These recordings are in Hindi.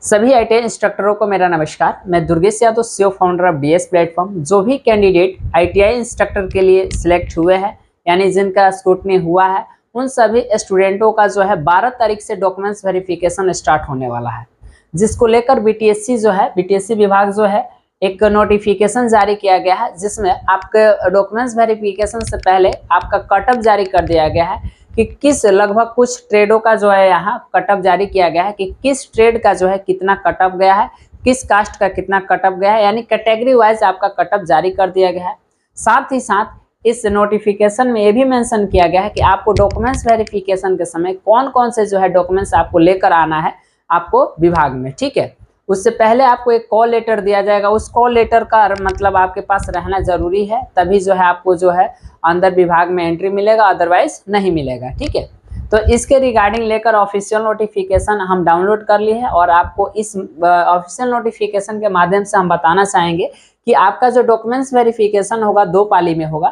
सभी आईटीआई इंस्ट्रक्टरों को मेरा नमस्कार। मैं Durgesh Yadav, CEO founder of DS platform. जो भी कैंडिडेट आईटीआई इंस्ट्रक्टर के लिए सिलेक्ट हुए हैं यानी जिनका स्क्रूटनी हुआ है, उन सभी स्टूडेंटों का जो है 12 तारीख से डॉक्यूमेंट्स वेरिफिकेशन स्टार्ट होने वाला है, जिसको लेकर बीटीएससी विभाग जो है एक नोटिफिकेशन जारी किया गया है, जिसमें आपके डॉक्यूमेंट्स वेरिफिकेशन से पहले आपका कटअप जारी कर दिया गया है कि किस लगभग कुछ ट्रेडों का जो है यहाँ कटअप जारी किया गया है कि किस ट्रेड का जो है कितना कटअप गया है, किस कास्ट का कितना कटअप गया है, यानी कैटेगरी वाइज आपका कटअप जारी कर दिया गया है। साथ ही साथ इस नोटिफिकेशन में ये भी मेंशन किया गया है कि आपको डॉक्यूमेंट्स वेरिफिकेशन के समय कौन कौन से जो है डॉक्यूमेंट्स आपको लेकर आना है आपको विभाग में, ठीक है। उससे पहले आपको एक कॉल लेटर दिया जाएगा। उस कॉल लेटर का मतलब आपके पास रहना जरूरी है, तभी जो है आपको जो है अंदर विभाग में एंट्री मिलेगा, अदरवाइज नहीं मिलेगा, ठीक है। तो इसके रिगार्डिंग लेकर ऑफिशियल नोटिफिकेशन हम डाउनलोड कर लिए हैं और आपको इस ऑफिशियल नोटिफिकेशन के माध्यम से हम बताना चाहेंगे कि आपका जो डॉक्यूमेंट्स वेरिफिकेशन होगा 2 पाली में होगा।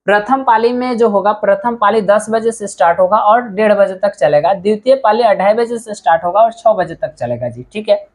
प्रथम पाली में जो होगा, प्रथम पाली 10 बजे से स्टार्ट होगा और 1:30 बजे तक चलेगा। द्वितीय पाली 2:30 बजे से स्टार्ट होगा और 6 बजे तक चलेगा जी, ठीक है।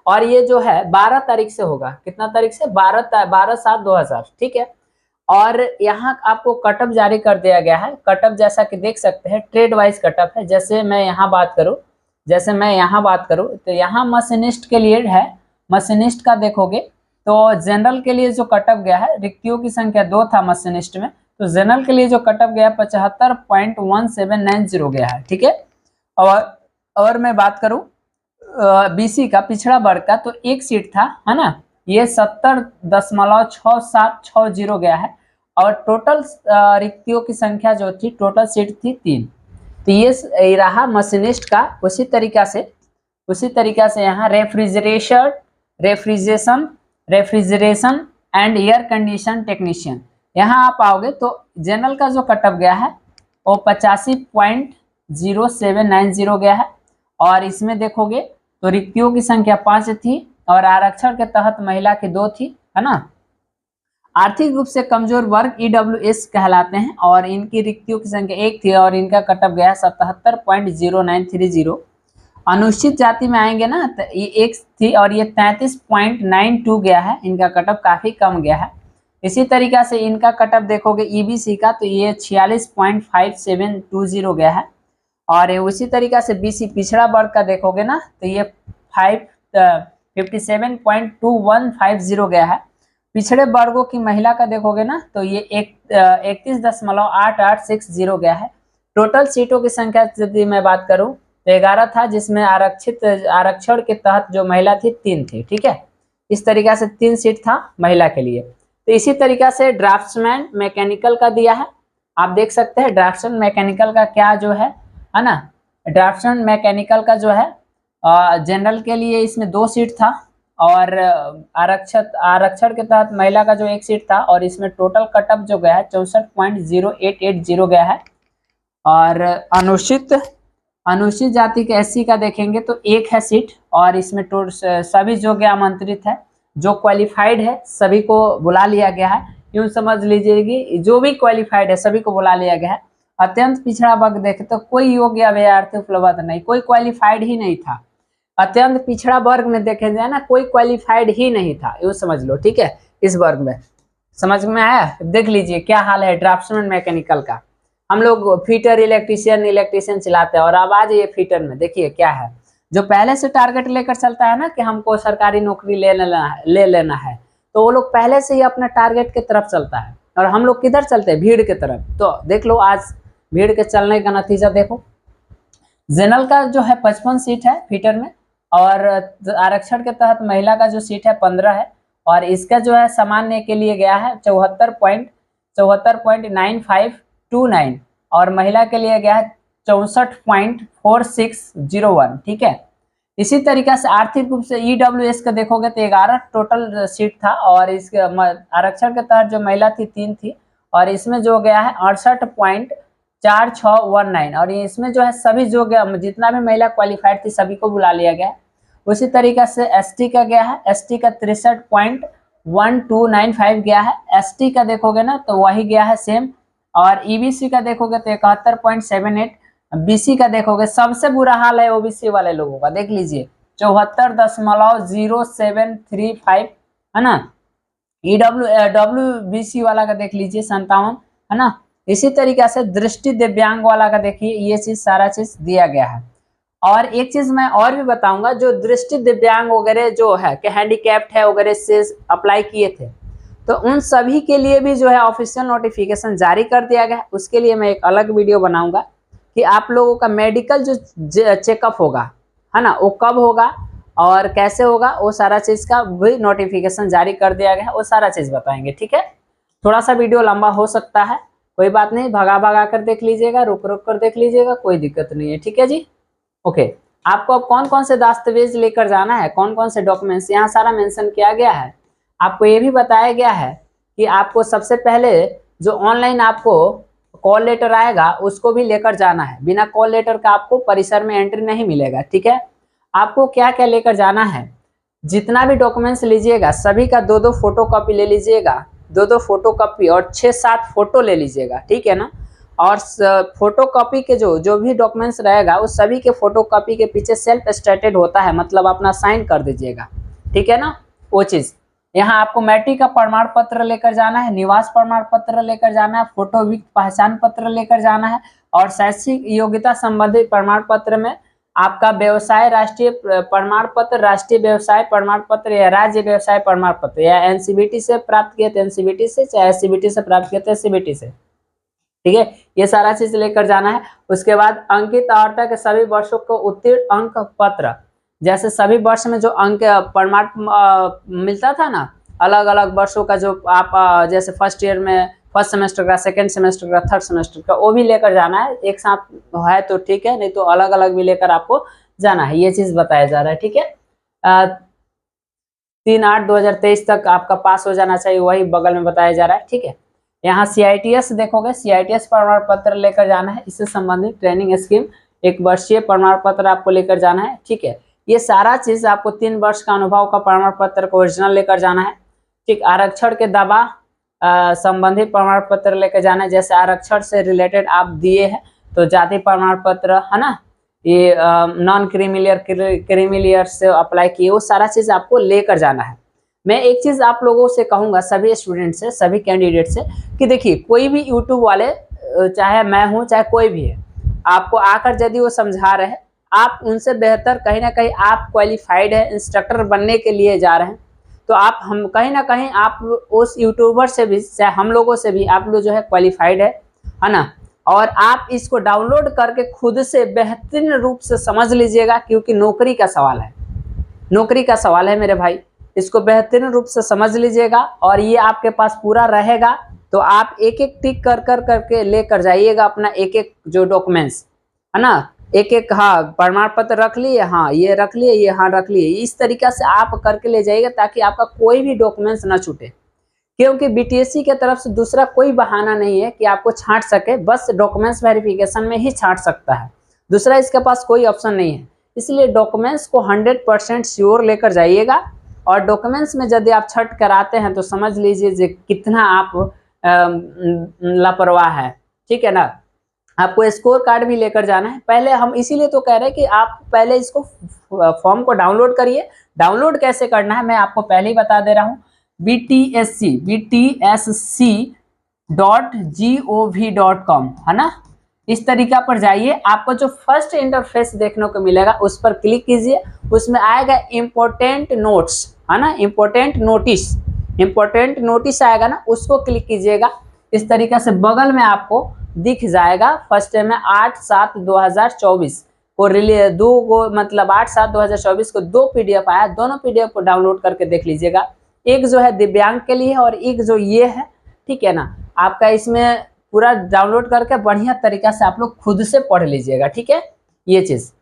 और ये जो है 12 तारीख से होगा। कितना तारीख से? 12/7/2000, ठीक है। और यहाँ आपको कटअप जारी कर दिया गया है। कटअप जैसा कि देख सकते हैं ट्रेड वाइज कटअप है। जैसे मैं यहाँ बात करूँ तो यहाँ मशीनिस्ट के लिए है। मशीनिस्ट का देखोगे तो जनरल के लिए जो कटअप गया है, रिक्तियों की संख्या 2 था मशीनिस्ट में, तो जनरल के लिए जो कटअप गया 75.1790 गया है, ठीक है। और मैं बात करूँ बीसी का, पिछड़ा वर्ग का, तो एक सीट था, है ना, ये 70.6760 गया है। और टोटल रिक्तियों की संख्या जो थी, टोटल सीट थी 3। तो ये रहा मशीनिस्ट का। उसी तरीका से यहाँ refrigeration and air condition technician, यहाँ आप आओगे तो जनरल का जो कटअप गया है वो 85.0790 गया है। और इसमें देखोगे तो रिक्तियों की संख्या 5 थी और आरक्षण के तहत महिला की 2 थी, है ना। आर्थिक रूप से कमजोर वर्ग ईडब्ल्यूएस कहलाते हैं और इनकी रिक्तियों की संख्या 1 थी और इनका कटअप गया 77.0930। अनुसूचित जाति में आएंगे ना तो ये 1 थी और ये 33.92 गया है, इनका कटअप काफी कम गया है। इसी तरीका से इनका कटअप देखोगे ईबीसी का तो ये 46.5720 गया है। और उसी तरीका से बीसी पिछड़ा वर्ग का देखोगे ना तो ये 57.2150 गया है। पिछड़े वर्गों की महिला का देखोगे ना तो ये 31.8860 गया है। टोटल सीटों की संख्या यदि मैं बात करूं तो 11 था, जिसमें आरक्षण के तहत जो महिला थी 3 थी, ठीक है। इस तरीका से 3 सीट था महिला के लिए। तो इसी तरीका से ड्राफ्ट्समैन मैकेनिकल का दिया है। आप देख सकते हैं ड्राफ्ट्समैन मैकेनिकल का क्या जो है ना। ड्राफ्ट्समैन मैकेनिकल का जो है जनरल के लिए इसमें 2 सीट था और आरक्षण के तहत महिला का जो 1 सीट था और इसमें टोटल कटअप जो गया है 64.0880 गया है। और अनुसूचित जाति के एससी का देखेंगे तो 1 है सीट और इसमें सभी योग्य आमंत्रित है, जो क्वालिफाइड है सभी को बुला लिया गया है। यूँ समझ लीजिए कि जो भी क्वालिफाइड है सभी को बुला लिया गया है। अत्यंत पिछड़ा वर्ग देखे तो कोई योग्य अभ्यर्थी उपलब्ध नहीं, कोई क्वालिफाइड ही नहीं था। अत्यंत पिछड़ा वर्ग में देखे जाए ना, कोई क्वालिफाइड ही नहीं था, यूँ समझ लो, ठीक है। इस वर्ग में समझ में आया? देख लीजिए क्या हाल है ड्राफ्ट्समैन मैकेनिकल का। हम लोग फीटर इलेक्ट्रीशियन चलाते हैं और अब आज ये फीटर में देखिए क्या है। जो पहले से टारगेट लेकर चलता है ना कि हमको सरकारी नौकरी ले लेना है, तो वो लोग पहले से ही अपने टारगेट की तरफ चलता है। और हम लोग किधर चलते हैं? भीड़ की तरफ। तो देख लो आज भीड़ के चलने का नतीजा देखो। जनरल का जो है 55 सीट है फीटर में और आरक्षण के तहत महिला का जो सीट है 15 है और इसका जो है सामान्य के लिए गया है 74.9529 और महिला के लिए गया है 64.4601, ठीक है। इसी तरीका से आर्थिक रूप से ईडब्ल्यूएस का देखोगे तो 11 टोटल सीट था और इसके आरक्षण के तहत जो महिला थी 3 थी और इसमें जो गया है 68.4619 और इसमें जो है सभी जो गया जितना भी महिला क्वालिफाइड थी सभी को बुला लिया गया। उसी तरीका से एसटी का गया है, एसटी का 63.1295 गया है। एसटी का देखोगे ना तो वही गया है सेम। और ईबीसी का देखोगे तो 71.78। बीसी का देखोगे सबसे बुरा हाल है ओबीसी वाले लोगों का, देख लीजिए 74.0735 है ना। WBC वाला का देख लीजिए 57 है ना। इसी तरीके से दृष्टि दिव्यांग वाला का देखिए ये चीज सारा चीज दिया गया है। और एक चीज मैं और भी बताऊंगा, जो दृष्टि दिव्यांग वगैरह जो है कि हैंडीकैप्ड है वगैरह से अप्लाई किए थे, तो उन सभी के लिए भी जो है ऑफिशियल नोटिफिकेशन जारी कर दिया गया है। उसके लिए मैं एक अलग वीडियो बनाऊंगा कि आप लोगों का मेडिकल जो चेकअप होगा है ना, वो कब होगा और कैसे होगा, वो सारा चीज का भी नोटिफिकेशन जारी कर दिया गया है, वो सारा चीज बताएंगे। ठीक है, थोड़ा सा वीडियो लंबा हो सकता है, कोई बात नहीं, भगा भगा कर देख लीजिएगा, रुक रुक कर देख लीजिएगा, कोई दिक्कत नहीं है। ठीक है जी, ओके। आपको अब कौन कौन से दस्तावेज लेकर जाना है, कौन कौन से डॉक्यूमेंट्स, यहाँ सारा मेंशन किया गया है। आपको ये भी बताया गया है कि आपको सबसे पहले जो ऑनलाइन आपको कॉल लेटर आएगा उसको भी लेकर जाना है। बिना कॉल लेटर का आपको परिसर में एंट्री नहीं मिलेगा। ठीक है, आपको क्या क्या लेकर जाना है, जितना भी डॉक्यूमेंट्स लीजिएगा सभी का 2-2 फोटो कॉपी ले लीजिएगा, 2-2 फोटो कॉपी और 6-7 फोटो ले लीजिएगा। ठीक है ना। और फोटो कॉपी के जो भी डॉक्यूमेंट्स रहेगा उस सभी के फोटो कॉपी के पीछे सेल्फ स्टेटेड होता है, मतलब अपना साइन कर दीजिएगा। ठीक है ना, वो चीज। यहाँ आपको मैट्रिक का प्रमाण पत्र लेकर जाना है, निवास प्रमाण पत्र लेकर जाना है, फोटो युक्त पहचान पत्र लेकर जाना है, और शैक्षिक योग्यता संबंधी प्रमाण पत्र में आपका व्यवसाय राष्ट्रीय प्रमाण पत्र, राष्ट्रीय व्यवसाय प्रमाण पत्र या राज्य व्यवसाय प्रमाण पत्र, या एनसीबीटी से प्राप्त किए थे एनसीबीटी से, चाहे एससीबीटी से प्राप्त किए थे एससीबीटी से। ठीक है, ये सारा चीज लेकर जाना है। उसके बाद अंकित आवर्तक के सभी वर्षों को उत्तीर्ण अंक पत्र, जैसे सभी वर्ष में जो अंक प्रमाण मिलता था ना, अलग अलग वर्षों का जो आप जैसे फर्स्ट ईयर में फर्स्ट सेमेस्टर का, सेकंड सेमेस्टर का, थर्ड सेमेस्टर का, वो भी लेकर जाना है। एक साथ है तो ठीक है, नहीं तो अलग अलग भी लेकर आपको जाना है, ये चीज बताया जा रहा है। ठीक है, 3/8/2023 तक आपका पास हो जाना चाहिए, वही बगल में बताया जा रहा है। ठीक है, यहाँ CITS देखोगे, CITS प्रमाण पत्र लेकर जाना है, इससे संबंधित ट्रेनिंग स्कीम 1 वर्षीय प्रमाण पत्र आपको लेकर जाना है। ठीक है, ये सारा चीज आपको 3 वर्ष का अनुभव का प्रमाण पत्र को ओरिजिनल लेकर जाना है। ठीक, आरक्षण के दावा संबंधी प्रमाण पत्र लेकर जाना है, जैसे आरक्षण से रिलेटेड आप दिए हैं तो जाति प्रमाण पत्र है ना, ये नॉन क्रीमिलियर से अप्लाई किए, वो सारा चीज आपको लेकर जाना है। मैं एक चीज आप लोगों से कहूंगा, सभी स्टूडेंट से, सभी कैंडिडेट से, कि देखिए कोई भी यूट्यूब वाले, चाहे मैं हूं चाहे कोई भी है, आपको आकर यदि वो समझा रहे हैं, आप उनसे बेहतर कहीं ना कहीं आप क्वालिफाइड है, इंस्ट्रक्टर बनने के लिए जा रहे हैं, तो आप हम कहीं ना कहीं आप उस यूट्यूबर से भी, चाहे हम लोगों से भी, आप लोग जो है क्वालिफाइड है ना। और आप इसको डाउनलोड करके खुद से बेहतरीन रूप से समझ लीजिएगा, क्योंकि नौकरी का सवाल है, नौकरी का सवाल है मेरे भाई, इसको बेहतरीन रूप से समझ लीजिएगा। और ये आपके पास पूरा रहेगा तो आप एक एक टिक कर कर करके लेकर जाइएगा अपना एक एक जो डॉक्यूमेंट्स है ना, एक एक, हाँ प्रमाण पत्र रख लिए, हाँ ये रख लिए, ये हाँ रख लिए, इस तरीके से आप करके ले जाइएगा ताकि आपका कोई भी डॉक्यूमेंट्स ना छूटे। क्योंकि BTSC के तरफ से दूसरा कोई बहाना नहीं है कि आपको छांट सके, बस डॉक्यूमेंट्स वेरिफिकेशन में ही छांट सकता है, दूसरा इसके पास कोई ऑप्शन नहीं है। इसलिए डॉक्यूमेंट्स को 100% श्योर लेकर जाइएगा। और डॉक्यूमेंट्स में यदि आप छट कराते हैं तो समझ लीजिए कितना आप लापरवाह है। ठीक है ना, आपको स्कोर कार्ड भी लेकर जाना है। पहले हम इसीलिए तो कह रहे हैं कि आप पहले इसको फॉर्म को डाउनलोड करिए। डाउनलोड कैसे करना है मैं आपको पहले ही बता दे रहा हूँ, btsc.gov.com है ना, इस तरीका पर जाइए। आपको जो फर्स्ट इंटरफेस देखने को मिलेगा उस पर क्लिक कीजिए, उसमें आएगा इम्पोर्टेंट नोट्स है ना, इम्पोर्टेंट नोटिस आएगा ना, उसको क्लिक कीजिएगा। इस तरीके से बगल में आपको दिख जाएगा, फर्स्ट में 8/7/2024 को रिलीज 2 को, मतलब 8/7/2024 को 2 PDF आया, दोनों PDF को डाउनलोड करके देख लीजिएगा। एक जो है दिव्यांग के लिए और एक जो ये है, ठीक है ना, आपका इसमें पूरा डाउनलोड करके बढ़िया तरीका से आप लोग खुद से पढ़ लीजिएगा। ठीक है, ये चीज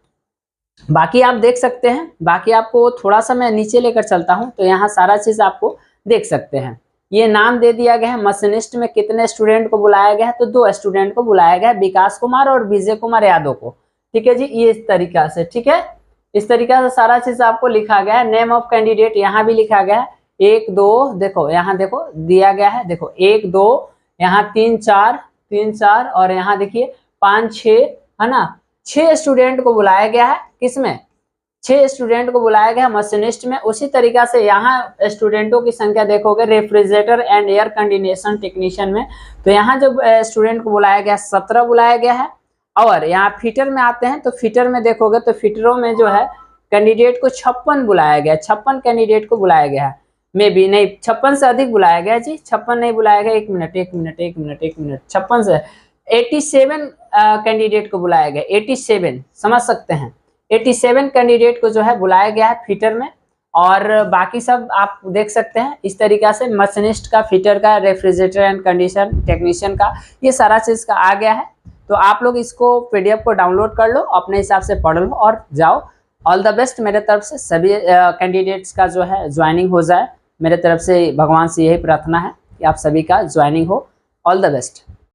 बाकी आप देख सकते हैं। बाकी आपको थोड़ा सा मैं नीचे लेकर चलता हूं तो यहाँ सारा चीज आपको देख सकते हैं। ये नाम दे दिया गया है, मशीनिस्ट में कितने स्टूडेंट को बुलाया गया है, तो 2 स्टूडेंट को बुलाया गया है, विकास कुमार और विजय कुमार यादव को। ठीक है जी, ये इस तरीका से, ठीक है, इस तरीका से सारा चीज आपको लिखा गया है। नेम ऑफ कैंडिडेट यहाँ भी लिखा गया है, 1 2 देखो, यहाँ देखो दिया गया है, देखो 1 2, यहाँ 3 4 और यहाँ देखिए 5 6 है ना, 6 स्टूडेंट को बुलाया गया है। किसमें, 6 स्टूडेंट को बुलाया गया मशीनिस्ट में। उसी तरीका से यहाँ स्टूडेंटों की संख्या देखोगे refrigerator and air conditioner technician में, तो यहाँ जो स्टूडेंट को बुलाया गया 17 बुलाया गया है। और यहाँ फिटर में आते हैं तो फिटर में देखोगे तो फिटरों में जो है कैंडिडेट को 56 बुलाया गया, 56 कैंडिडेट को बुलाया गया है। मे बी नहीं, 56 से अधिक बुलाया गया जी, 56 नहीं बुलाया गया। एक मिनट 56 से 87 कैंडिडेट को बुलाया गया, 87 समझ सकते हैं। 87 कैंडिडेट को जो है बुलाया गया है फिटर में। और बाकी सब आप देख सकते हैं इस तरीका से मशीनिस्ट का, फिटर का, रेफ्रिजरेटर एंड कंडीशन टेक्नीशियन का, ये सारा चीज़ का आ गया है। तो आप लोग इसको पीडीएफ को डाउनलोड कर लो, अपने हिसाब से पढ़ लो और जाओ। ऑल द बेस्ट मेरे तरफ से। सभी कैंडिडेट्स का जो है ज्वाइनिंग हो जाए, मेरे तरफ से भगवान से यही प्रार्थना है कि आप सभी का ज्वाइनिंग हो। All the best.